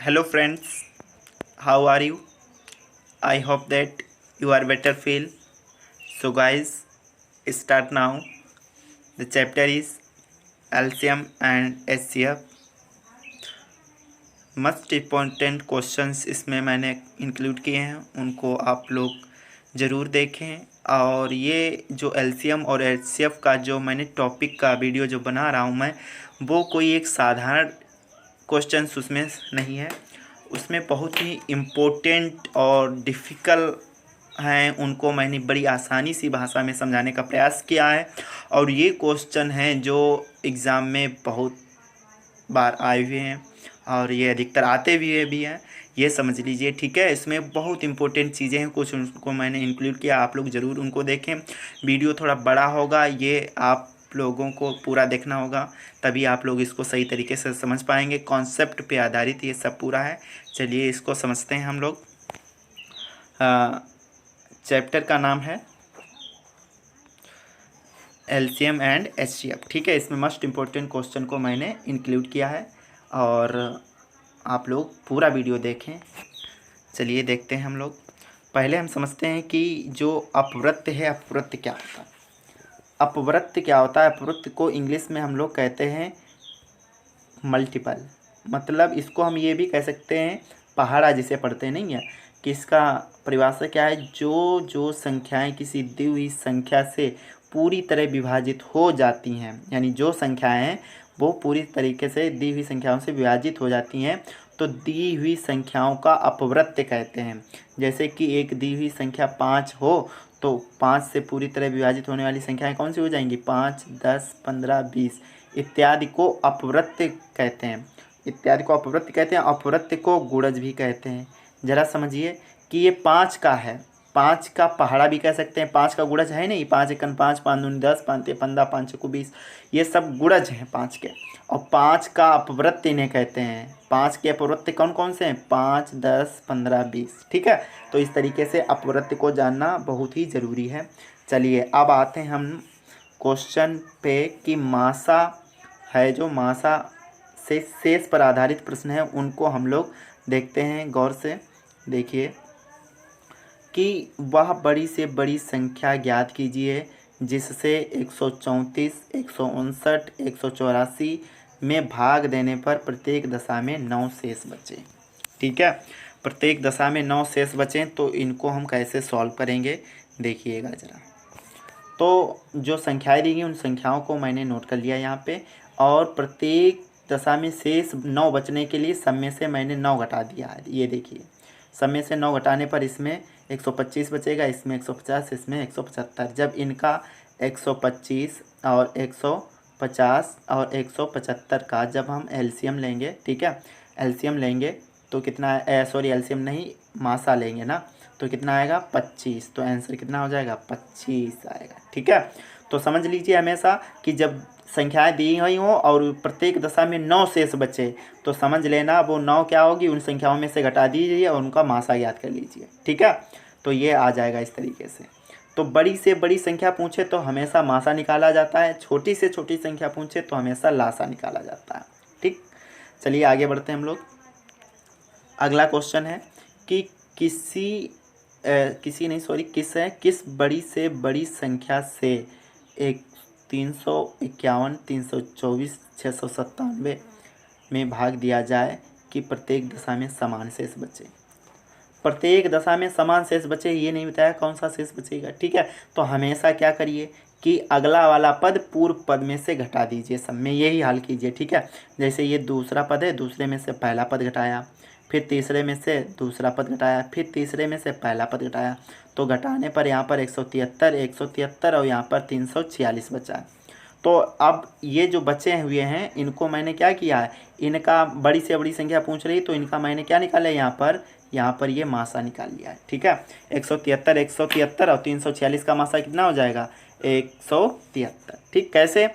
Hello friends, how are you? I hope that you are better feel. So guys, start now. The chapter is LCM and HCF. Must important questions इसमें मैंने include किए हैं, उनको आप लोग ज़रूर देखें। और ये जो एलसीएम और एचसीएफ का जो मैंने टॉपिक का वीडियो जो बना रहा हूँ मैं, वो कोई एक साधारण क्वेश्चंस उसमें नहीं है। उसमें बहुत ही इम्पोर्टेंट और डिफ़िकल्ट हैं, उनको मैंने बड़ी आसानी सी भाषा में समझाने का प्रयास किया है। और ये क्वेश्चन हैं जो एग्ज़ाम में बहुत बार आए हुए हैं और ये अधिकतर आते भी हैं, ये समझ लीजिए। ठीक है, इसमें बहुत इंपॉर्टेंट चीज़ें हैं, कुछ उनको मैंने इंक्लूड किया, आप लोग ज़रूर उनको देखें। वीडियो थोड़ा बड़ा होगा, ये आप लोगों को पूरा देखना होगा, तभी आप लोग इसको सही तरीके से समझ पाएंगे। कॉन्सेप्ट पे आधारित ये सब पूरा है। चलिए इसको समझते हैं हम लोग। चैप्टर का नाम है एलसीएम एंड एचसीएफ। ठीक है, इसमें मस्ट इम्पोर्टेंट क्वेश्चन को मैंने इंक्लूड किया है और आप लोग पूरा वीडियो देखें। चलिए देखते हैं हम लोग। पहले हम समझते हैं कि जो अपवृत्त है, अपवृत्त क्या होता है। अपवृत्त क्या होता है? अपवृत्त को इंग्लिश में हम लोग कहते हैं मल्टीपल। मतलब इसको हम ये भी कह सकते हैं पहाड़ा जिसे पढ़ते नहीं है, कि इसका परिभाषा क्या है? जो संख्याएं किसी दी हुई संख्या से पूरी तरह विभाजित हो जाती हैं, यानी जो संख्याएं हैं वो पूरी तरीके से दी हुई संख्याओं से विभाजित हो जाती हैं, तो दी हुई संख्याओं का अपवृत्त कहते हैं। जैसे कि एक दी हुई संख्या 5 हो तो 5 से पूरी तरह विभाजित होने वाली संख्याएं कौन सी हो जाएंगी? 5, 10, 15, 20 इत्यादि को अपवृत्त कहते हैं। इत्यादि को अपवृत्त कहते हैं। अपवृत्त को गुणज भी कहते हैं। ज़रा समझिए कि ये 5 का है, 5 का पहाड़ा भी कह सकते हैं। 5 का गुणज है नहीं, 5 एकन 5, 5 दूनी 10, 5 तिया 15, 5 छक्कू 20, ये सब गुणज हैं 5 के। और 5 का अपवृत्त इन्हें कहते हैं। 5 के अपवृत्त कौन कौन से हैं? 5, 10, 15, 20। ठीक है, तो इस तरीके से अपवृत्त को जानना बहुत ही ज़रूरी है। चलिए अब आते हैं हम क्वेश्चन पे कि मासा है, जो मासा से शेष पर आधारित प्रश्न है उनको हम लोग देखते हैं। गौर से देखिए कि वह बड़ी से बड़ी संख्या ज्ञात कीजिए जिससे 134, 159, 184 में भाग देने पर प्रत्येक दशा में 9 शेष बचे। ठीक है, प्रत्येक दशा में 9 शेष बचें, तो इनको हम कैसे सॉल्व करेंगे देखिएगा ज़रा। तो जो संख्याएं दी गई उन संख्याओं को मैंने नोट कर लिया यहाँ पे, और प्रत्येक दशा में शेष 9 बचने के लिए सब में से मैंने 9 घटा दिया है। ये देखिए, सब में से 9 घटाने पर इसमें 125 बचेगा, इसमें 150, इसमें 175। जब इनका 125 और 150 और 175 का जब हम एलसीएम लेंगे, ठीक है, एलसीएम लेंगे तो कितना, सॉरी एलसीएम नहीं, मासा लेंगे ना, तो कितना आएगा? 25। तो आंसर कितना हो जाएगा? 25 आएगा। ठीक है, तो समझ लीजिए हमेशा कि जब संख्याएं दी हुई हों और प्रत्येक दशा में 9 शेष बचे, तो समझ लेना वो 9 क्या होगी, उन संख्याओं में से घटा दीजिए और उनका मासा याद कर लीजिए। ठीक है, तो ये आ जाएगा इस तरीके से। तो बड़ी से बड़ी संख्या पूछे तो हमेशा मासा निकाला जाता है, छोटी से छोटी संख्या पूछे तो हमेशा लासा निकाला जाता है। ठीक, चलिए आगे बढ़ते हैं हम लोग। अगला क्वेश्चन है कि किस बड़ी से बड़ी संख्या से 351, 324, 697 में भाग दिया जाए कि प्रत्येक दशा में समान शेष बचे। प्रत्येक दशा में समान शेष बचे, ये नहीं बताया कौन सा शेष बचेगा। ठीक है, तो हमेशा क्या करिए कि अगला वाला पद पूर्व पद में से घटा दीजिए, सब में यही हल कीजिए। ठीक है, जैसे ये दूसरा पद है, दूसरे में से पहला पद घटाया, फिर तीसरे में से दूसरा पद घटाया, फिर तीसरे में से पहला पद घटाया, तो घटाने पर यहाँ पर 173 और यहाँ पर 346 बचा है। तो अब ये जो बचे हुए हैं इनको मैंने क्या किया है, इनका बड़ी से बड़ी संख्या पूछ रही तो इनका मैंने क्या निकाला है, यहाँ पर ये मासा निकाल लिया है। ठीक है, 173 और 346 का मासा कितना हो जाएगा? 173। ठीक, कैसे?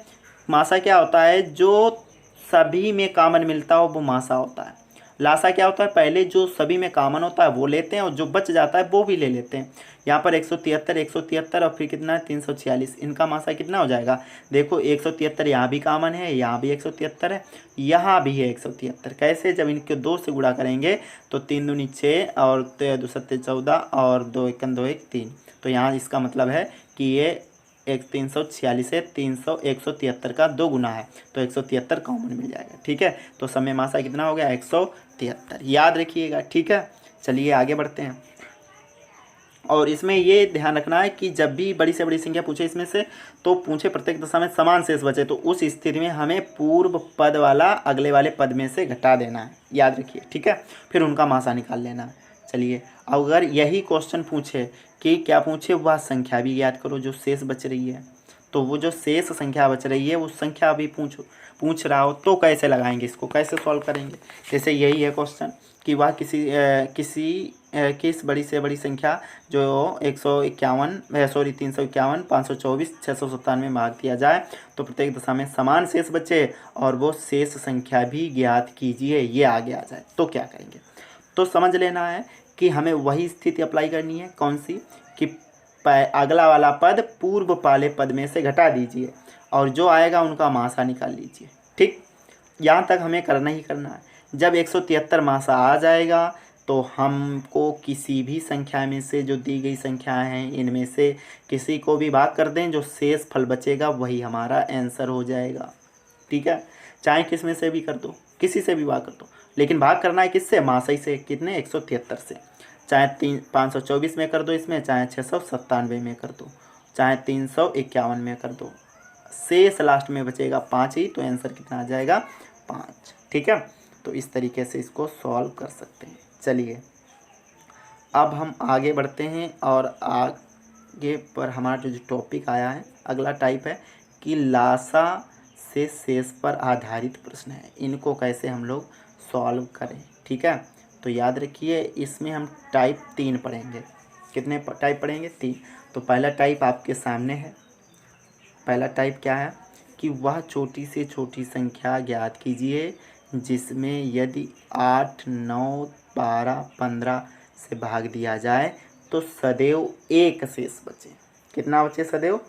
मासा क्या होता है? जो सभी में कॉमन मिलता हो वो मासा होता है। लासा क्या होता है, पहले जो सभी में कॉमन होता है वो लेते हैं और जो बच जाता है वो भी ले लेते हैं। यहाँ पर 173 और फिर कितना है 346, इनका मासा कितना हो जाएगा, देखो 173 यहाँ भी कॉमन है, यहाँ भी 173 है, यहाँ भी है 173। कैसे, जब इनके 2 से गुणा करेंगे तो 3 दूनी 6 और 2 सत्ते 14 और 2 एकम 2 1 3। तो यहाँ इसका मतलब है कि ये 346 है, 173 का 2 गुना है, तो 173 कॉमन मिल जाएगा। ठीक है, तो समय मासा कितना हो गया 173, याद रखिएगा। ठीक है, चलिए आगे बढ़ते हैं। और इसमें ये ध्यान रखना है कि जब भी बड़ी से बड़ी संख्या पूछे इसमें से, तो पूछे प्रत्येक दशा में समान शेष बचे, तो उस स्थिति में हमें पूर्व पद वाला अगले वाले पद में से घटा देना है, याद रखिए। ठीक है, फिर उनका मासा निकाल लेना है। चलिए, अगर यही क्वेश्चन पूछे कि क्या पूछे, वह संख्या भी याद करो जो शेष बच रही है, तो वो जो शेष संख्या बच रही है उस संख्या भी पूछ रहा हो तो कैसे लगाएंगे, इसको कैसे सॉल्व करेंगे। जैसे यही है क्वेश्चन कि वह किस बड़ी से बड़ी संख्या जो 351, 524, 697 में भाग दिया जाए तो प्रत्येक दशा में समान शेष बचे और वो शेष संख्या भी ज्ञात कीजिए, ये आगे आ जाए तो क्या करेंगे। तो समझ लेना है कि हमें वही स्थिति अप्लाई करनी है, कौन सी, कि अगला वाला पद पूर्व वाले पद में से घटा दीजिए और जो आएगा उनका मासा निकाल लीजिए। ठीक, यहाँ तक हमें करना ही करना है। जब 173 मासा आ जाएगा तो हमको किसी भी संख्या में से, जो दी गई संख्याएं हैं इनमें से किसी को भी भाग कर दें, जो शेष फल बचेगा वही हमारा आंसर हो जाएगा। ठीक है, चाहे किस में से भी कर दो, किसी से भी भाग कर दो, लेकिन भाग करना है किससे, मासा से, कितने 173 से। चाहे 524 में कर दो इसमें, चाहे 697 में कर दो, चाहे 351 में कर दो, शेष लास्ट में बचेगा 5 ही, तो आंसर कितना आ जाएगा 5। ठीक है, तो इस तरीके से इसको सॉल्व कर सकते हैं। चलिए अब हम आगे बढ़ते हैं और आगे पर हमारा जो टॉपिक आया है, अगला टाइप है कि लासा से शेष पर आधारित प्रश्न है, इनको कैसे हम लोग सॉल्व करें। ठीक है, तो याद रखिए इसमें हम टाइप 3 पढ़ेंगे। कितने टाइप पढ़ेंगे, 3। तो पहला टाइप आपके सामने है। पहला टाइप क्या है कि वह छोटी से छोटी संख्या ज्ञात कीजिए जिसमें यदि 8, 9, 12, 15 से भाग दिया जाए तो सदैव एक शेष बचे। कितना बचे, सदैव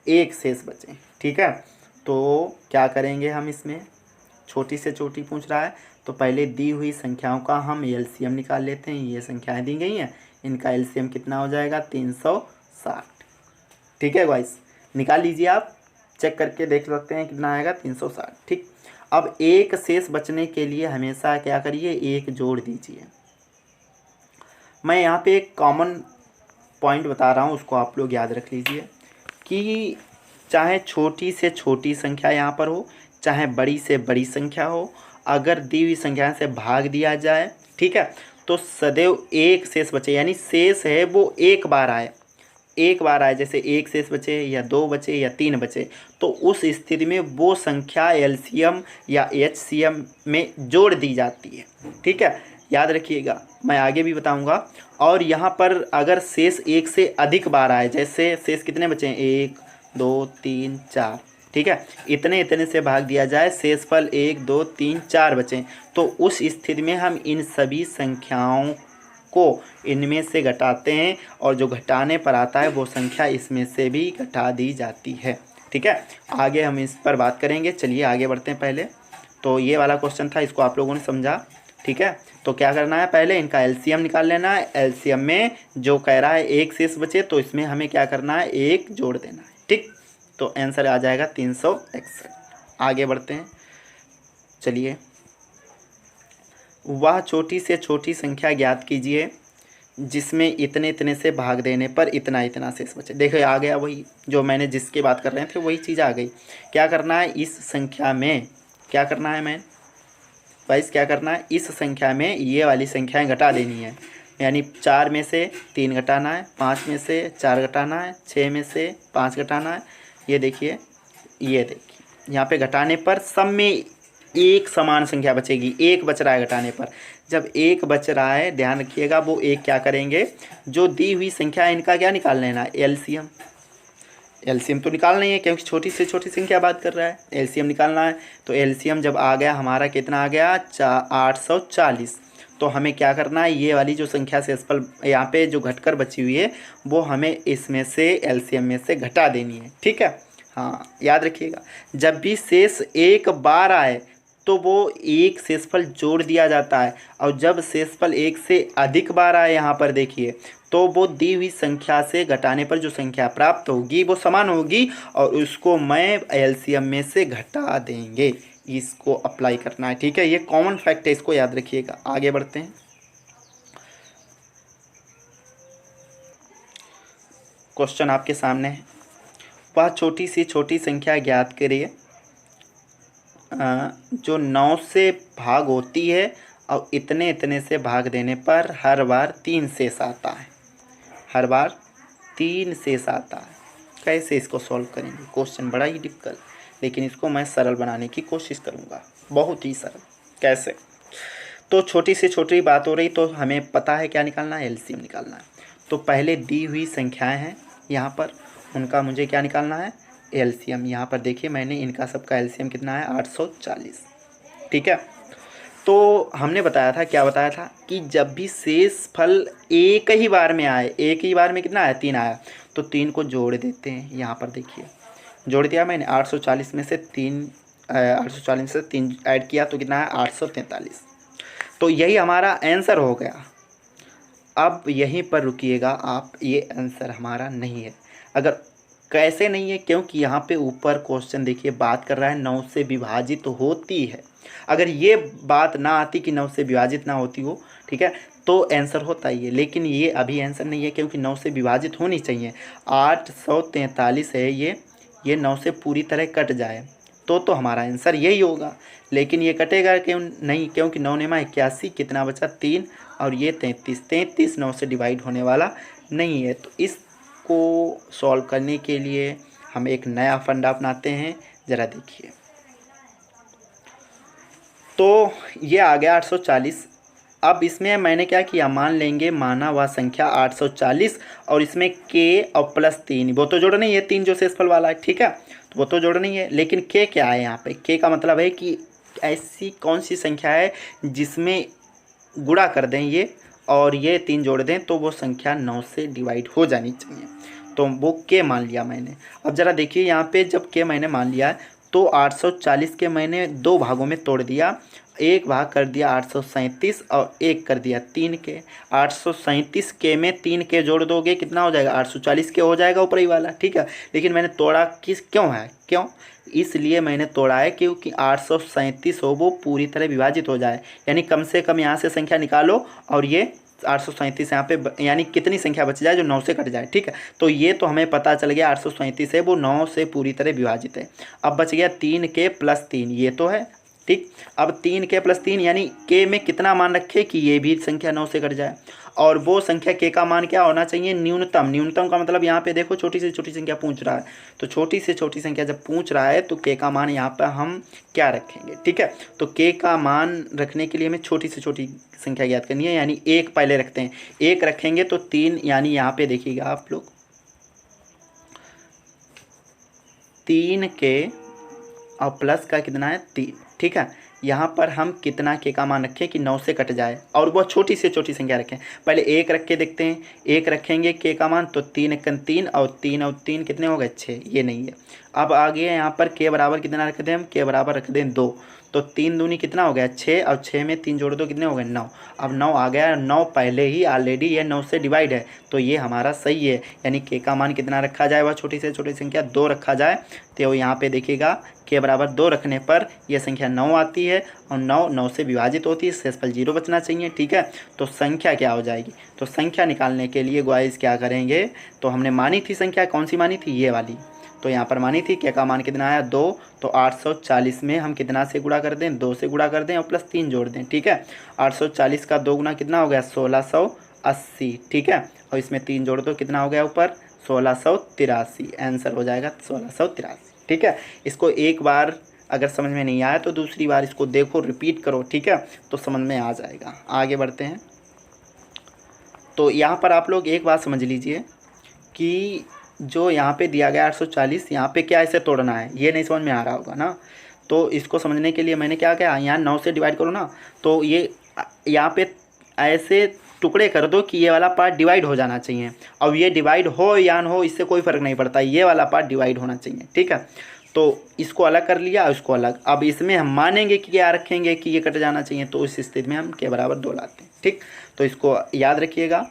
एक शेष बचे। ठीक है, तो क्या करेंगे हम, इसमें छोटी से छोटी पूछ रहा है तो पहले दी हुई संख्याओं का हम एलसीएम निकाल लेते हैं। ये संख्याएं दी गई हैं, इनका एलसीएम कितना हो जाएगा 360। ठीक है गाइस, निकाल लीजिए, आप चेक करके देख सकते हैं कितना आएगा 360। ठीक, अब एक शेष बचने के लिए हमेशा क्या करिए, एक जोड़ दीजिए। मैं यहाँ पे एक कॉमन पॉइंट बता रहा हूँ, उसको आप लोग याद रख लीजिए कि चाहे छोटी से छोटी संख्या यहाँ पर हो, चाहे बड़ी से बड़ी संख्या हो, अगर दी हुई संख्या से भाग दिया जाए, ठीक है, तो सदैव एक शेष बचे, यानी शेष है वो एक बार आए, एक बार आए। जैसे एक शेष बचे या 2 बचे या 3 बचे, तो उस स्थिति में वो संख्या एलसीएम या एचसीएम में जोड़ दी जाती है। ठीक है, याद रखिएगा, मैं आगे भी बताऊंगा। और यहाँ पर अगर शेष एक से अधिक बार आए, जैसे शेष कितने बचे हैं, 1, 2, 3, 4, ठीक है, इतने से भाग दिया जाए, शेषफल 1, 2, 3, 4 बचे, तो उस स्थिति में हम इन सभी संख्याओं को इनमें से घटाते हैं और जो घटाने पर आता है वो संख्या इसमें से भी घटा दी जाती है। ठीक है, आगे हम इस पर बात करेंगे। चलिए आगे बढ़ते हैं। पहले तो ये वाला क्वेश्चन था, इसको आप लोगों ने समझा। ठीक है, तो क्या करना है, पहले इनका एलसीएम निकाल लेना है। एलसीएम में जो कह रहा है एक शेष बचे, तो इसमें हमें क्या करना है, एक जोड़ देना है। ठीक, तो आंसर आ जाएगा 361। आगे बढ़ते हैं। चलिए, वह छोटी से छोटी संख्या ज्ञात कीजिए जिसमें इतने से भाग देने पर इतना शेष बचे। देखो आ गया वही जो मैंने जिसकी बात कर रहे थे, वही चीज़ आ गई। क्या करना है, इस संख्या में क्या करना है, मैं वाइस क्या करना है, इस संख्या में ये वाली संख्याएं घटा देनी है। यानी 4 में से 3 घटाना है, 5 में से 4 घटाना है, 6 में से 5 घटाना है। ये देखिए यहाँ पे घटाने पर सब में एक समान संख्या बचेगी। एक बच रहा है घटाने पर, जब एक बच रहा है ध्यान रखिएगा, वो एक क्या करेंगे, जो दी हुई संख्या है इनका क्या निकाल लेना, एलसीएम। एलसीएम तो निकालना ही है क्योंकि छोटी से छोटी संख्या बात कर रहा है, एलसीएम निकालना है। तो एलसीएम जब आ गया हमारा कितना आ गया 840। तो हमें क्या करना है, ये वाली जो संख्या शेषफल यहाँ पे जो घटकर बची हुई है वो हमें इसमें से एलसीएम में से घटा देनी है, ठीक है। हाँ याद रखिएगा, जब भी शेष एक बार आए तो वो एक शेषफल जोड़ दिया जाता है, और जब शेषफल एक से अधिक बार आए यहाँ पर देखिए तो वो दी हुई संख्या से घटाने पर जो संख्या प्राप्त होगी वो समान होगी और उसको मैं एलसीएम में से घटा देंगे। इसको अप्लाई करना है, ठीक है। ये कॉमन फैक्ट है, इसको याद रखिएगा। आगे बढ़ते हैं। क्वेश्चन आपके सामने है, वह छोटी से छोटी संख्या ज्ञात करिए जो 9 से भाग होती है और इतने इतने से भाग देने पर हर बार 3 शेष आता है। हर बार 3 शेष आता है। कैसे इसको सॉल्व करेंगे? क्वेश्चन बड़ा ही डिफिकल्ट, लेकिन इसको मैं सरल बनाने की कोशिश करूँगा, बहुत ही सरल। कैसे? तो छोटी से छोटी बात हो रही तो हमें पता है क्या निकालना है, एलसीएम निकालना है। तो पहले दी हुई संख्याएं हैं यहाँ पर, उनका मुझे क्या निकालना है, एलसीएम। यहाँ पर देखिए मैंने इनका सबका एलसीएम कितना है 840, ठीक है। तो हमने बताया था, क्या बताया था कि जब भी शेष फल एक ही बार में आए, एक ही बार में कितना आया 3 आया, तो 3 को जोड़ देते हैं। यहाँ पर देखिए जोड़ दिया मैंने, 840 में से 3 ऐड किया तो कितना है 843। तो यही हमारा आंसर हो गया। अब यहीं पर रुकिएगा आप, ये आंसर हमारा नहीं है। अगर कैसे नहीं है, क्योंकि यहाँ पे ऊपर क्वेश्चन देखिए बात कर रहा है 9 से विभाजित तो होती है। अगर ये बात ना आती कि 9 से विभाजित ना होती हो, ठीक है, तो आंसर होता ही है। लेकिन ये अभी आंसर नहीं है क्योंकि 9 से विभाजित होनी चाहिए। 843 है ये 9 से पूरी तरह कट जाए तो हमारा आंसर यही होगा। लेकिन ये कटेगा क्यों नहीं, क्योंकि 9 नेमा 81, कितना बचा 3, और ये 33 9 से डिवाइड होने वाला नहीं है। तो इसको सॉल्व करने के लिए हम एक नया फंडा अपनाते हैं, ज़रा देखिए। तो ये आ गया 840। अब इसमें मैंने क्या किया, मान लेंगे माना हुआ संख्या 840 और इसमें के और प्लस 3, वो तो जोड़ नहीं है, 3 जो शेषफल वाला है, ठीक है, तो वो तो जोड़ नहीं है। लेकिन के क्या है यहाँ पे, के का मतलब है कि ऐसी कौन सी संख्या है जिसमें गुणा कर दें ये और ये 3 जोड़ दें तो वो संख्या 9 से डिवाइड हो जानी चाहिए। तो वो के मान लिया मैंने। अब ज़रा देखिए यहाँ पे जब के मैंने मान लिया तो 840 के मैंने 2 भागों में तोड़ दिया। एक भाग कर दिया 837 और एक कर दिया 3 के। 837 के में 3 के जोड़ दोगे कितना हो जाएगा, 840 के हो जाएगा ऊपर ही वाला, ठीक है। लेकिन मैंने तोड़ा क्यों, इसलिए मैंने तोड़ा है क्योंकि 837 हो वो पूरी तरह विभाजित हो जाए, यानी कम से कम यहाँ से संख्या निकालो और ये 837 यहाँ पे यानी कितनी संख्या बच जाए जो 9 से कट जाए, ठीक है। तो ये तो हमें पता चल गया 837 है वो 9 से पूरी तरह विभाजित है। अब बच गया 3 के प्लस 3, ये तो है, ठीक। अब 3 के प्लस 3 यानी के में कितना मान रखे कि ये भी संख्या 9 से कट जाए, और वो संख्या के का मान क्या होना चाहिए, न्यूनतम। न्यूनतम का मतलब यहाँ पे देखो छोटी से छोटी संख्या पूछ रहा है, तो छोटी से छोटी संख्या जब पूछ रहा है तो के का मान यहाँ पर हम क्या रखेंगे, ठीक है। तो के का मान रखने के लिए हमें छोटी से छोटी संख्या ज्ञात करनी है, यानी 1 पहले रखते हैं। 1 रखेंगे तो 3, यानी यहाँ पे देखिएगा आप लोग 3 के और प्लस का कितना है 3, ठीक है। यहाँ पर हम कितना के का मान रखें कि 9 से कट जाए, और वो छोटी से छोटी संख्या रखें। पहले 1 रख के देखते हैं, 1 रखेंगे के का मान तो 3 1 3 और 3 कितने हो गए 6, ये नहीं है। अब आगे यहाँ पर के बराबर कितना रख दें हम, के बराबर रख दें 2, तो 3 दूनी कितना हो गया 6 और 6 में 3 जोड़ दो कितने हो गए 9। अब 9 आ गया, 9 पहले ही ऑलरेडी ये 9 से डिवाइड है तो ये हमारा सही है, यानी के का मान कितना रखा जाए, वह छोटी से छोटी संख्या 2 रखा जाए। तो यहाँ पे देखिएगा के बराबर 2 रखने पर यह संख्या 9 आती है और 9 से विभाजित होती है, शेषफल 0 बचना चाहिए, ठीक है। तो संख्या क्या हो जाएगी, तो संख्या निकालने के लिए गाइस क्या करेंगे, तो हमने मानी थी संख्या, कौन सी मानी थी, ये वाली। तो यहाँ पर मानी थी के का मान कितना आया 2, तो 840 में हम कितना से गुणा कर दें, 2 से गुणा कर दें और प्लस 3 जोड़ दें, ठीक है। 840 का 2 गुना कितना हो गया 1680, ठीक है, और इसमें 3 जोड़ दो कितना हो गया ऊपर 1683, आंसर हो जाएगा 1683, ठीक है। इसको एक बार अगर समझ में नहीं आया तो दूसरी बार इसको देखो, रिपीट करो, ठीक है, तो समझ में आ जाएगा। आगे बढ़ते हैं। तो यहाँ पर आप लोग एक बात समझ लीजिए कि जो यहाँ पे दिया गया 840, यहाँ पे क्या इसे तोड़ना है, ये नहीं समझ में आ रहा होगा ना। तो इसको समझने के लिए मैंने क्या किया, यहाँ 9 से डिवाइड करो ना, तो ये यहाँ पे ऐसे टुकड़े कर दो कि ये वाला पार्ट डिवाइड हो जाना चाहिए। अब ये डिवाइड हो या न हो इससे कोई फ़र्क नहीं पड़ता, ये वाला पार्ट डिवाइड होना चाहिए, ठीक है। तो इसको अलग कर लिया, इसको अलग। अब इसमें हम मानेंगे कि क्या रखेंगे कि ये कट जाना चाहिए, तो उस स्थिति में हम के बराबर 2 लाते हैं, ठीक। तो इसको याद रखिएगा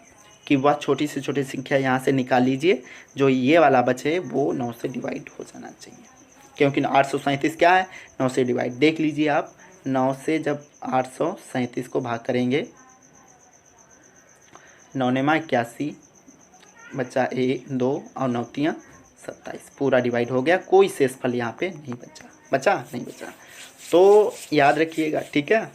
कि वह छोटी से छोटी संख्या यहाँ से निकाल लीजिए, जो ये वाला बचे वो 9 से डिवाइड हो जाना चाहिए, क्योंकि 837 क्या है, 9 से डिवाइड। देख लीजिए आप, 9 से जब 837 को भाग करेंगे, 9 नेमा 81 बच्चा 1 2 और 9 तियाँ 27, पूरा डिवाइड हो गया, कोई शेषफल यहाँ पे नहीं बचा नहीं बचा। तो याद रखिएगा, ठीक है।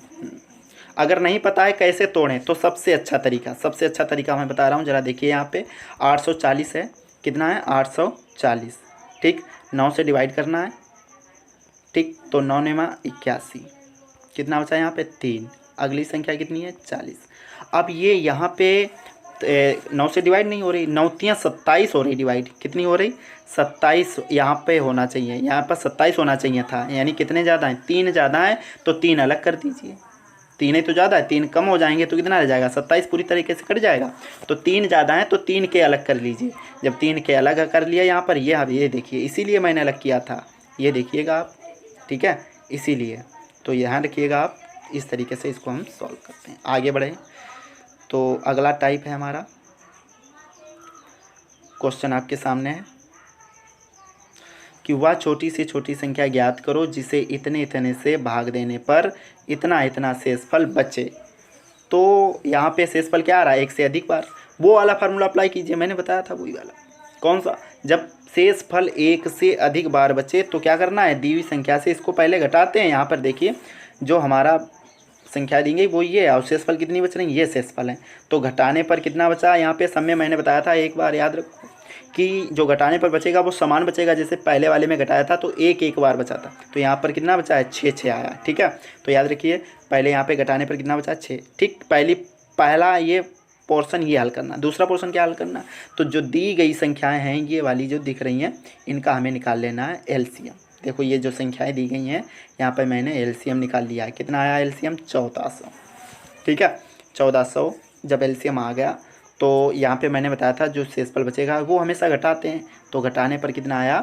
अगर नहीं पता है कैसे तोड़ें, तो सबसे अच्छा तरीका मैं बता रहा हूँ, ज़रा देखिए यहाँ पे 840 है, कितना है 840, ठीक। 9 से डिवाइड करना है, ठीक। तो 9 नेमा 81, कितना बचा यहाँ पे 3, अगली संख्या कितनी है 40। अब ये यहाँ पे 9 से डिवाइड नहीं हो रही, 9 तियाँ 27 हो रही डिवाइड, कितनी हो रही 27, यहाँ पे होना चाहिए, यहाँ पर 27 होना चाहिए था, यानी कितने ज़्यादा हैं, 3 ज़्यादा है, तो 3 अलग कर दीजिए। 3 ही तो ज़्यादा है, 3 कम हो जाएंगे तो कितना रह जाएगा, 27 पूरी तरीके से कट जाएगा। तो 3 ज़्यादा है तो 3 के अलग कर लीजिए। जब 3 के अलग कर लिया यहाँ पर, ये देखिए, इसीलिए मैंने अलग किया था, ये देखिएगा आप, ठीक है, इसीलिए। तो ध्यान रखिएगा आप, इस तरीके से इसको हम सॉल्व करते हैं। आगे बढ़े तो अगला टाइप है हमारा, क्वेश्चन आपके सामने है कि वह छोटी से छोटी संख्या ज्ञात करो जिसे इतने इतने से भाग देने पर इतना इतना शेषफल बचे। तो यहाँ पे शेषफल क्या आ रहा है, 1 से अधिक बार, वो वाला फार्मूला अप्लाई कीजिए, मैंने बताया था वही वाला। कौन सा, जब शेषफल 1 से अधिक बार बचे तो क्या करना है, दी हुई संख्या से इसको पहले घटाते हैं। यहाँ पर देखिए जो हमारा संख्या दी गई वो ये है, और शेषफल कितनी बच रही है, ये शेषफल है। तो घटाने पर कितना बचा, यहाँ पे सब में मैंने बताया था, एक बार याद रखो कि जो घटाने पर बचेगा वो समान बचेगा, जैसे पहले वाले में घटाया था तो एक बार बचा था, तो यहाँ पर कितना बचा है 6 आया, ठीक है। तो याद रखिए पहले यहाँ पे घटाने पर कितना बचा 6, ठीक। पहला ये पोर्शन ये हल करना, दूसरा पोर्शन क्या हल करना, तो जो दी गई संख्याएं हैं ये वाली जो दिख रही हैं इनका हमें निकाल लेना है एलसीएम। देखो ये जो संख्याएं दी गई हैं यहाँ पर मैंने एलसीएम निकाल लिया है, कितना आया एलसीएम 1400, ठीक है। 1400 जब एलसीएम आ गया तो यहाँ पे मैंने बताया था जो शेषफल बचेगा वो हमेशा घटाते हैं, तो घटाने पर कितना आया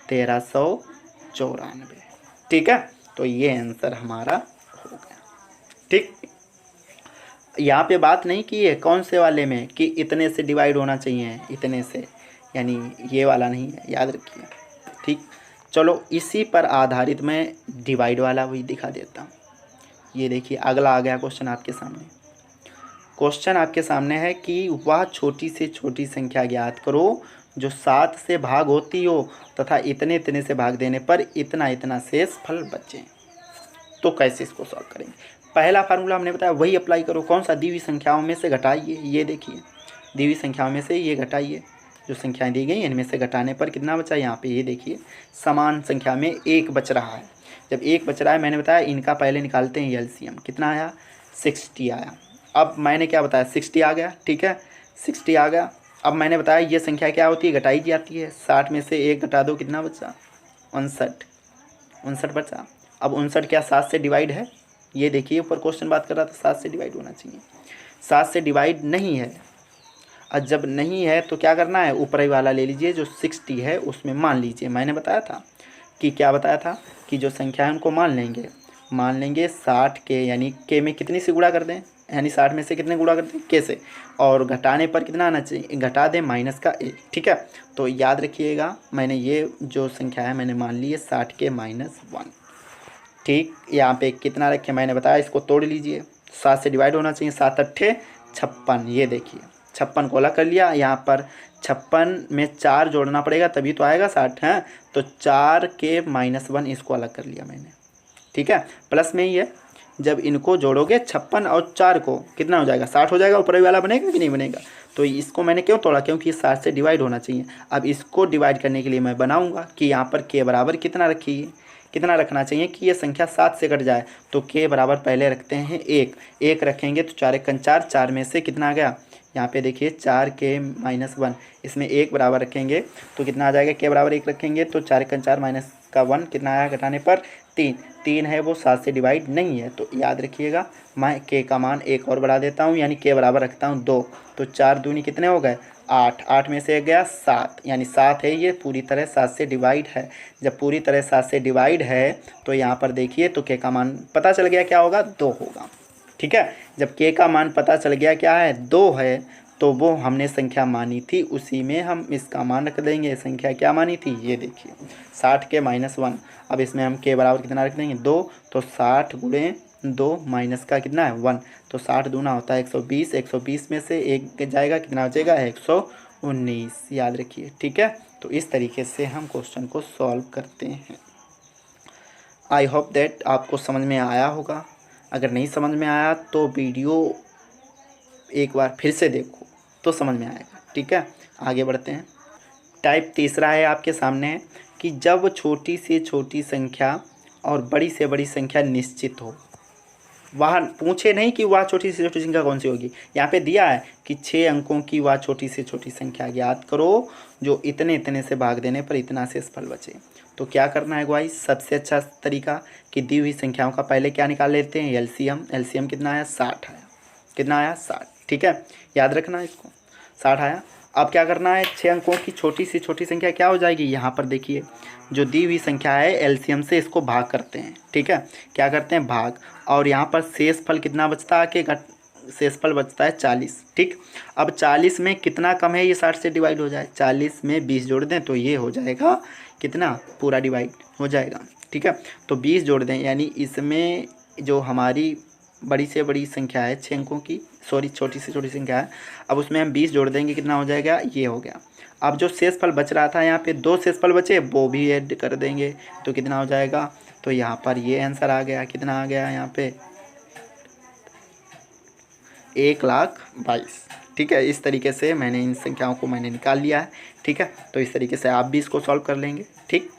1394, ठीक है। तो ये आंसर हमारा हो गया, ठीक। यहाँ पे बात नहीं की है कौन से वाले में कि इतने से डिवाइड होना चाहिए, इतने से, यानी ये वाला नहीं है, याद रखिए, ठीक। चलो इसी पर आधारित मैं डिवाइड वाला भी दिखा देता हूँ। ये देखिए अगला आ गया क्वेश्चन आपके सामने। क्वेश्चन आपके सामने है कि वह छोटी से छोटी संख्या ज्ञात करो जो 7 से भाग होती हो तथा इतने इतने से भाग देने पर इतना इतना शेषफल बचे। तो कैसे इसको सॉल्व करेंगे, पहला फार्मूला हमने बताया वही अप्लाई करो, कौन सा, दी हुई संख्याओं में से घटाइए। ये देखिए दी हुई संख्याओं में से ये घटाइए, जो संख्याएं दी गई इनमें से घटाने पर कितना बचा, यहाँ पे ये देखिए समान संख्या में 1 बच रहा है। जब 1 बच रहा है मैंने बताया इनका पहले निकालते हैं एलसीएम, कितना आया 60 आया। अब मैंने क्या बताया 60 आ गया, ठीक है, 60 आ गया। अब मैंने बताया ये संख्या क्या होती है, घटाई जाती है, 60 में से 1 घटा दो, कितना बचा 59 बचा। अब 59 क्या 7 से डिवाइड है, ये देखिए ऊपर क्वेश्चन बात कर रहा था 7 से डिवाइड होना चाहिए, 7 से डिवाइड नहीं है। और जब नहीं है तो क्या करना है, ऊपर ही वाला ले लीजिए जो 60 है उसमें मान लीजिए। मैंने बताया था कि क्या बताया था कि जो संख्या है उनको मान लेंगे 60 के, यानी के में कितनी से गुणा कर दें, यानी 60 में से कितने गुणा कर दें के से, और घटाने पर कितना आना चाहिए, घटा दें -1, ठीक है। तो याद रखिएगा मैंने ये जो संख्या है मैंने मान ली है 60 के -1, ठीक। यहाँ पे कितना रखे मैंने बताया, इसको तोड़ लीजिए, 7 से डिवाइड होना चाहिए, 7 अट्ठे 56, ये देखिए 56 को अलग कर लिया, यहाँ पर 56 में 4 जोड़ना पड़ेगा तभी तो आएगा 60 है, तो 4 के -1 इसको अलग कर लिया मैंने, ठीक है। प्लस में ही है, जब इनको जोड़ोगे 56 और 4 को कितना हो जाएगा 60 हो जाएगा, ऊपर वाला बनेगा कि नहीं बनेगा। तो इसको मैंने क्यों तोड़ा, क्योंकि 60 से डिवाइड होना चाहिए। अब इसको डिवाइड करने के लिए मैं बनाऊंगा कि यहाँ पर के बराबर कितना रखिए, कितना रखना चाहिए कि ये संख्या 7 से कट जाए, तो के बराबर पहले रखते हैं 1 रखेंगे तो 4 × 4, 4 में से कितना आ गया, यहाँ पे देखिए 4k-1, इसमें 1 बराबर रखेंगे तो कितना आ जाएगा, k बराबर 1 रखेंगे तो 4 का 4 माइनस का 1 कितना आया घटाने पर 3। 3 है वो 7 से डिवाइड नहीं है, तो याद रखिएगा मैं k का मान 1 और बढ़ा देता हूँ, यानी k बराबर रखता हूँ 2। तो 4 दूनी कितने हो गए 8, 8 में से गया 7, यानी 7 है, ये पूरी तरह 7 से डिवाइड है। जब पूरी तरह 7 से डिवाइड है तो यहाँ पर देखिए तो k का मान पता चल गया क्या होगा, 2 होगा। ठीक है, जब k का मान पता चल गया क्या है, 2 है, तो वो हमने संख्या मानी थी उसी में हम इसका मान रख देंगे। संख्या क्या मानी थी, ये देखिए 60k-1। अब इसमें हम k बराबर कितना रख देंगे 2, तो 60 गुणे 2 माइनस का कितना है 1, तो 60 दूना होता है 120। 120 में से 1 जाएगा, कितना बचेगा 119, याद रखिए। ठीक है, तो इस तरीके से हम क्वेश्चन को सॉल्व करते हैं। आई होप दैट आपको समझ में आया होगा। अगर नहीं समझ में आया तो वीडियो एक बार फिर से देखो तो समझ में आएगा। ठीक है, आगे बढ़ते हैं। टाइप तीसरा है आपके सामने कि जब छोटी से छोटी संख्या और बड़ी से बड़ी संख्या निश्चित हो। वह पूछे नहीं कि वह छोटी से छोटी संख्या कौन सी होगी, यहाँ पे दिया है कि 6 अंकों की वह छोटी से छोटी संख्या ज्ञात करो जो इतने इतने से भाग देने पर इतना शेषफल बचे। तो क्या करना है भाई, सबसे अच्छा तरीका कि दी हुई संख्याओं का पहले क्या निकाल लेते हैं, एलसीएम। एलसीएम कितना आया 60 आया, कितना आया 60। ठीक है, याद रखना इसको, 60 आया। अब क्या करना है, 6 अंकों की छोटी से छोटी संख्या क्या हो जाएगी, यहाँ पर देखिए जो दी हुई संख्या है एलसीएम से इसको भाग करते हैं। ठीक है, क्या करते हैं भाग, और यहाँ पर शेषफल कितना बचता है कि शेषफल बचता है 40। ठीक, अब 40 में कितना कम है ये 60 से डिवाइड हो जाए, 40 में 20 जोड़ दें तो ये हो जाएगा कितना, पूरा डिवाइड हो जाएगा। ठीक है, तो 20 जोड़ दें, यानी इसमें जो हमारी बड़ी से बड़ी संख्या है 6 अंकों की, सॉरी छोटी से छोटी संख्या है, अब उसमें हम 20 जोड़ देंगे, कितना हो जाएगा, ये हो गया। अब जो शेषफल बच रहा था यहाँ पे 2 शेषफल बचे, वो भी ऐड कर देंगे तो कितना हो जाएगा, तो यहाँ पर ये आंसर आ गया, कितना आ गया यहाँ पे 1,22,000। ठीक है, इस तरीके से मैंने इन संख्याओं को मैंने निकाल लिया है। ठीक है, तो इस तरीके से आप भी इसको सॉल्व कर लेंगे। ठीक,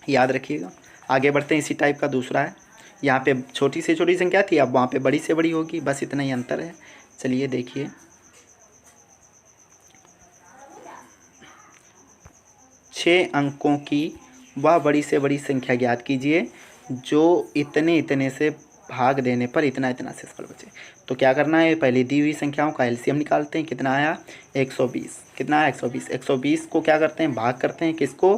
याद रखिएगा। आगे बढ़ते हैं, इसी टाइप का दूसरा है। यहाँ पे छोटी से छोटी संख्या थी, अब वहाँ पे बड़ी से बड़ी होगी, बस इतना ही अंतर है। चलिए देखिए, 6 अंकों की वह बड़ी से बड़ी संख्या ज्ञात कीजिए जो इतने इतने से भाग देने पर इतना इतना शेषफल बचे। तो क्या करना है, पहले दी हुई संख्याओं का एलसीएम निकालते हैं, कितना आया 120। कितना आया 120। 120 को क्या करते हैं, भाग करते हैं किसको,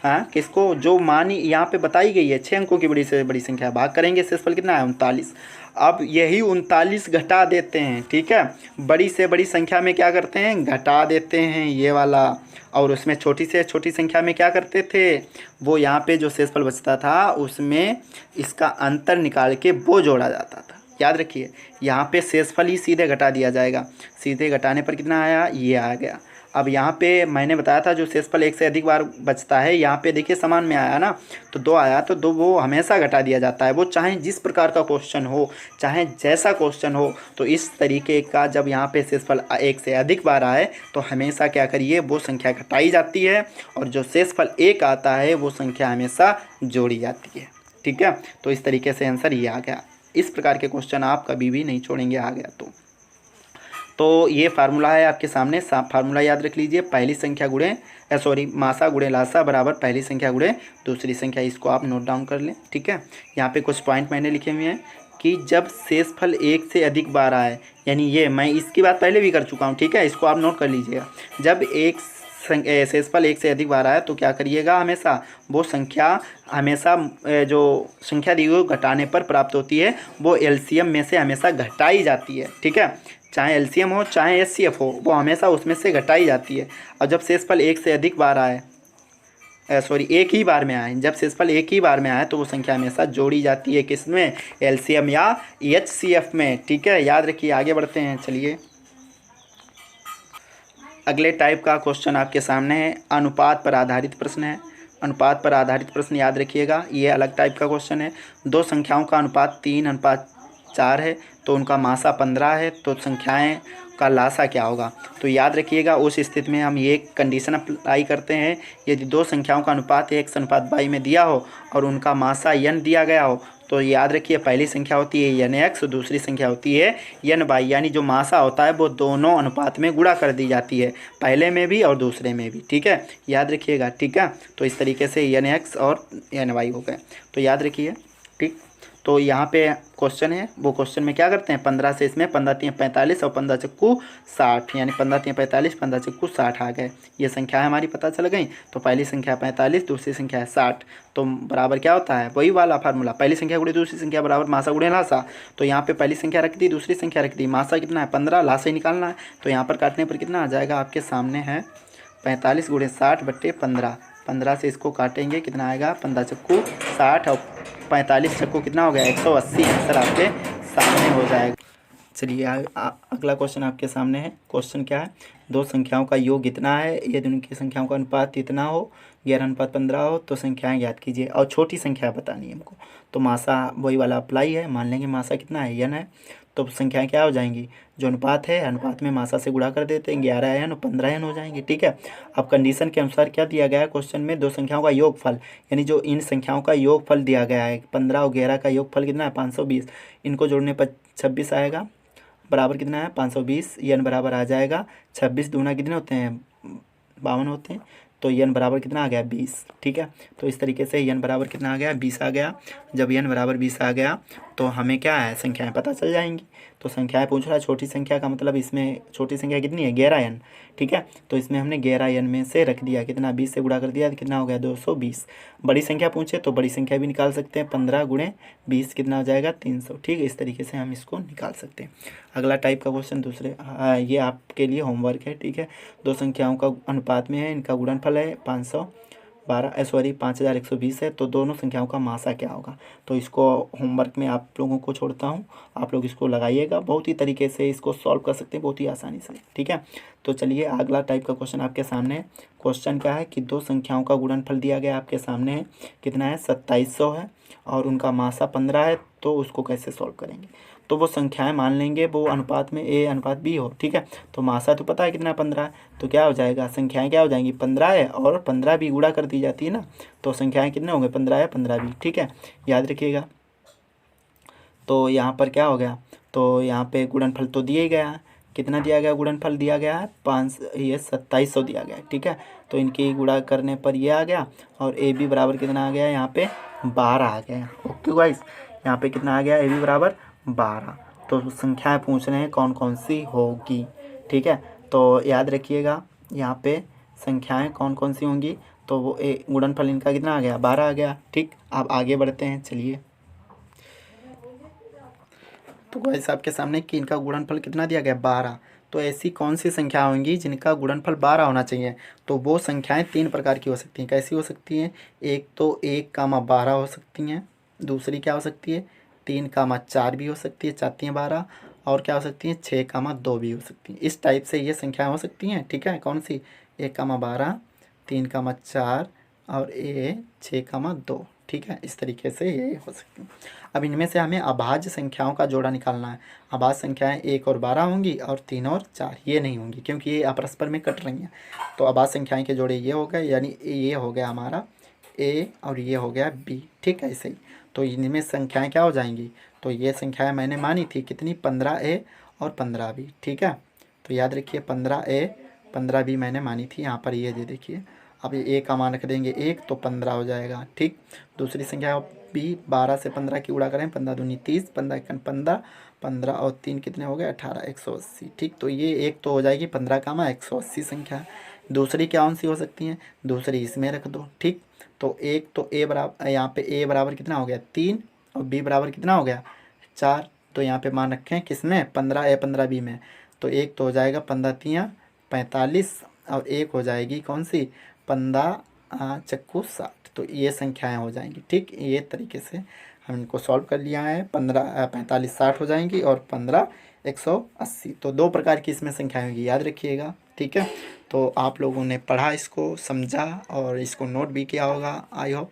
हाँ किसको, जो मानी यहाँ पे बताई गई है 6 अंकों की बड़ी से बड़ी संख्या, भाग करेंगे, शेषफल कितना है 39। अब यही 39 घटा देते हैं। ठीक है, बड़ी से बड़ी संख्या में क्या करते हैं, घटा देते हैं ये वाला, और उसमें छोटी से छोटी संख्या में क्या करते थे, वो यहाँ पे जो शेषफल बचता था उसमें इसका अंतर निकाल के वो जोड़ा जाता था। याद रखिए, यहाँ पे शेषफल ही सीधे घटा दिया जाएगा, सीधे घटाने पर कितना आया, ये आ गया। अब यहाँ पे मैंने बताया था जो शेषफल 1 से अधिक बार बचता है, यहाँ पे देखिए समान में आया ना, तो 2 आया, तो 2 वो हमेशा घटा दिया जाता है, वो चाहे जिस प्रकार का क्वेश्चन हो, चाहे जैसा क्वेश्चन हो। तो इस तरीके का जब यहाँ पे शेषफल 1 से अधिक बार आए तो हमेशा क्या करिए, वो संख्या घटाई जाती है, और जो शेषफल 1 आता है वो संख्या हमेशा जोड़ी जाती है। ठीक है, तो इस तरीके से आंसर ये आ गया। इस प्रकार के क्वेश्चन आप कभी भी नहीं छोड़ेंगे, आ गया तो ये फार्मूला है आपके सामने। फार्मूला याद रख लीजिए, पहली संख्या गुणे मासा गुणे लासा बराबर पहली संख्या गुणे दूसरी संख्या। इसको आप नोट डाउन कर लें। ठीक है, यहाँ पे कुछ पॉइंट मैंने लिखे हुए हैं कि जब शेषफल 1 से अधिक बार आए, यानी ये मैं इसकी बात पहले भी कर चुका हूँ। ठीक है, इसको आप नोट कर लीजिएगा। जब शेषफल 1 से अधिक बार आए तो क्या करिएगा, हमेशा वो संख्या हमेशा जो संख्या दी हुई घटाने पर प्राप्त होती है, वो एलसीएम में से हमेशा घटाई जाती है। ठीक है, चाहे एलसीएम हो चाहे एचसीएफ हो, वो हमेशा उसमें से घटाई जाती है। और जब शेषफल 1 से अधिक बार आए, एक ही बार में आए, जब शेषफल 1 ही बार में आए तो वो संख्या हमेशा जोड़ी जाती है, किसमें, एलसीएम या एचसीएफ में। ठीक है, याद रखिए। आगे बढ़ते हैं, चलिए अगले टाइप का क्वेश्चन आपके सामने है। अनुपात पर आधारित प्रश्न है। अनुपात पर आधारित प्रश्न याद रखिएगा, ये अलग टाइप का क्वेश्चन है। दो संख्याओं का अनुपात 3:4 है, तो उनका मासा 15 है, तो संख्याएं का लासा क्या होगा। तो याद रखिएगा, उस स्थिति में हम ये कंडीशन अप्लाई करते हैं, यदि दो संख्याओं का अनुपात 1:22 में दिया हो और उनका मासा n दिया गया हो, तो याद रखिए पहली संख्या होती है एन एक्स और दूसरी संख्या होती है एन वाई, यानी जो मासा होता है वो दोनों अनुपात में गुणा कर दी जाती है, पहले में भी और दूसरे में भी। ठीक है, याद रखिएगा। ठीक है, तो इस तरीके से एन एक्स और एन वाई हो गए, तो याद रखिए। ठीक, तो यहाँ पे क्वेश्चन है, वो क्वेश्चन में क्या करते हैं, 15 से इसमें 15 तीन 45 और 15 चक्कू 60, यानी 15 तीन 45, 15 चक्कू 60 आ गए। ये संख्या हमारी पता चल गई। तो पहली संख्या 45, दूसरी संख्या है 60, तो बराबर क्या होता है, वही वाला फार्मूला, पहली संख्या गुणे दूसरी संख्या बराबर मासा गुणे लासा। तो यहाँ पे पहली संख्या रख दी, दूसरी संख्या रख दी, मासा कितना है 15, लासा ही निकालना है। तो यहाँ पर काटने पर कितना आ जाएगा, आपके सामने है 45 गुणे 60 बट्टे 15, 15 से इसको काटेंगे कितना आएगा, 15 चक्कू 60 और 45 चक्कू कितना हो गया 180, आंसर आपके सामने हो जाएगा। चलिए अगला क्वेश्चन आपके सामने है। क्वेश्चन क्या है, दो संख्याओं का योग इतना है यदि उनकी संख्याओं का अनुपात इतना हो, 11:15 हो तो संख्याएं ज्ञात कीजिए, और छोटी संख्या बतानी है हमको। तो मासा वही वाला अप्लाई है, मान लेंगे मासा कितना है एन है, तो संख्याएं क्या हो जाएंगी, जो अनुपात है अनुपात में मासा से गुणा कर देते हैं, 11 एन और 15 एन हो जाएंगे। ठीक है, अब कंडीशन के अनुसार क्या दिया गया है क्वेश्चन में, दो संख्याओं का योगफल, यानी जो इन संख्याओं का योगफल दिया गया है 15 और 11 का योगफल कितना है 520, इनको जोड़ने पर 26 आएगा, बराबर कितना है 520, एन बराबर आ जाएगा 26 दूना कितने होते हैं 52 होते हैं, तो एन बराबर कितना आ गया 20। ठीक है, तो इस तरीके से एन बराबर कितना आ गया 20 आ गया। जब एन बराबर 20 आ गया तो हमें क्या है, संख्याएं पता चल जाएंगी। तो संख्याएं पूछ रहा है, छोटी संख्या का मतलब इसमें छोटी संख्या कितनी है 11 एन। ठीक है, तो इसमें हमने 11 एन में से रख दिया कितना, 20 से गुणा कर दिया, कितना हो गया 220। बड़ी संख्या पूछे तो बड़ी संख्या भी निकाल सकते हैं, 15 गुणे 20 कितना हो जाएगा 300। ठीक है, इस तरीके से हम इसको निकाल सकते हैं। अगला टाइप का क्वेश्चन दूसरे, ये आपके लिए होमवर्क है। ठीक है, दो संख्याओं का अनुपात में है, इनका गुणनफल है 5120 है, तो दोनों संख्याओं का मासा क्या होगा। तो इसको होमवर्क में आप लोगों को छोड़ता हूँ, आप लोग इसको लगाइएगा, बहुत ही तरीके से इसको सॉल्व कर सकते हैं, बहुत ही आसानी से। ठीक है, तो चलिए अगला टाइप का क्वेश्चन आपके सामने है। क्वेश्चन क्या है कि दो संख्याओं का गुणनफल दिया गया आपके सामने है, कितना है 2700 है, और उनका मासा 15 है, तो उसको कैसे सॉल्व करेंगे। तो वो संख्याएं मान लेंगे वो अनुपात में ए अनुपात बी हो। ठीक है, तो मासा तो पता है कितना 15 है, तो क्या हो जाएगा, संख्याएं क्या हो जाएंगी 15 है और 15 भी गुणा कर दी जाती है ना, तो संख्याएं कितने होंगे 15 है 15 भी। ठीक है, याद रखिएगा। तो यहाँ पर क्या हो गया, तो यहाँ पे गुणनफल तो दिया ही गया है, कितना दिया गया गुणनफल दिया गया है 2700 दिया गया है। ठीक है, तो इनकी गुणा करने पर ये आ गया, और ए बी बराबर कितना आ गया यहाँ पे 12 आ गया। ओके गाइस, यहाँ पे कितना आ गया ए बी बराबर 12। तो संख्याएं पूछ रहे हैं कौन कौन सी होगी। ठीक है, तो याद रखिएगा यहाँ पे संख्याएं कौन कौन सी होंगी, तो वो गुणनफल इनका कितना आ गया 12 आ गया। ठीक, अब आगे बढ़ते हैं। चलिए, तो गाइस आपके सामने कि इनका गुणनफल कितना दिया गया 12, तो ऐसी कौन सी संख्या होंगी जिनका गुणनफल 12 होना चाहिए। तो वो संख्याएं तीन प्रकार की हो सकती हैं। कैसी हो सकती हैं, एक तो 1, 12 हो सकती हैं, दूसरी क्या हो सकती है 3, 4 भी हो सकती है, 4×3=12, और क्या हो सकती है 6, 2 भी हो सकती हैं। इस टाइप से ये संख्याएं हो सकती हैं। ठीक है, कौन सी 1, 12, 3, 4 और 6, 2। ठीक है, इस तरीके से ये हो सकती हैं। अब इनमें से हमें अभाज्य संख्याओं का जोड़ा निकालना है। अभाज्य संख्याएं 1 और 12 होंगी, और 3 और 4 ये नहीं होंगी, क्योंकि ये अपरस्पर में कट रही हैं। तो अभाज्य संख्याएं के जोड़े ये हो गए, यानी ये हो गया हमारा ए और ये हो गया बी। ठीक है, ऐसे ही तो इनमें संख्याएं क्या हो जाएंगी, तो ये संख्याएं मैंने मानी थी कितनी 15A और 15B। ठीक है, तो याद रखिए 15A 15B मैंने मानी थी, यहाँ पर ये देखिए। अब ये ए का मान रख देंगे 1, तो 15 हो जाएगा। ठीक, दूसरी संख्या बी 12 से 15 की गुणा करें, 15 दूनी 30, 15×1 15 और 3 कितने हो गए 18, 180। ठीक, तो ये एक तो हो जाएगी 15, 180 संख्या। दूसरी कौन सी हो सकती हैं, दूसरी इसमें रख दो। ठीक, तो एक तो ए बराबर, यहाँ पे ए बराबर कितना हो गया 3, और बी बराबर कितना हो गया 4, तो यहाँ पे मान रखें किसमें 15A 15B में। तो एक तो हो जाएगा 15×3=45, और एक हो जाएगी कौन सी 15×4=60। तो ये संख्याएं हो जाएंगी। ठीक, ये तरीके से हम इनको सॉल्व कर लिया है। 15 45 60 हो जाएंगी, और 15 180। तो दो प्रकार की इसमें संख्याएं होंगी, याद रखिएगा। ठीक है, तो आप लोगों ने पढ़ा, इसको समझा और इसको नोट भी किया होगा आई होप।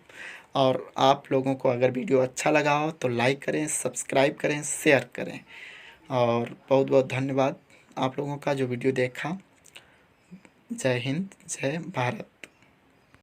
और आप लोगों को अगर वीडियो अच्छा लगा हो तो लाइक करें, सब्सक्राइब करें, शेयर करें। और बहुत बहुत धन्यवाद आप लोगों का जो वीडियो देखा। जय हिंद, जय भारत।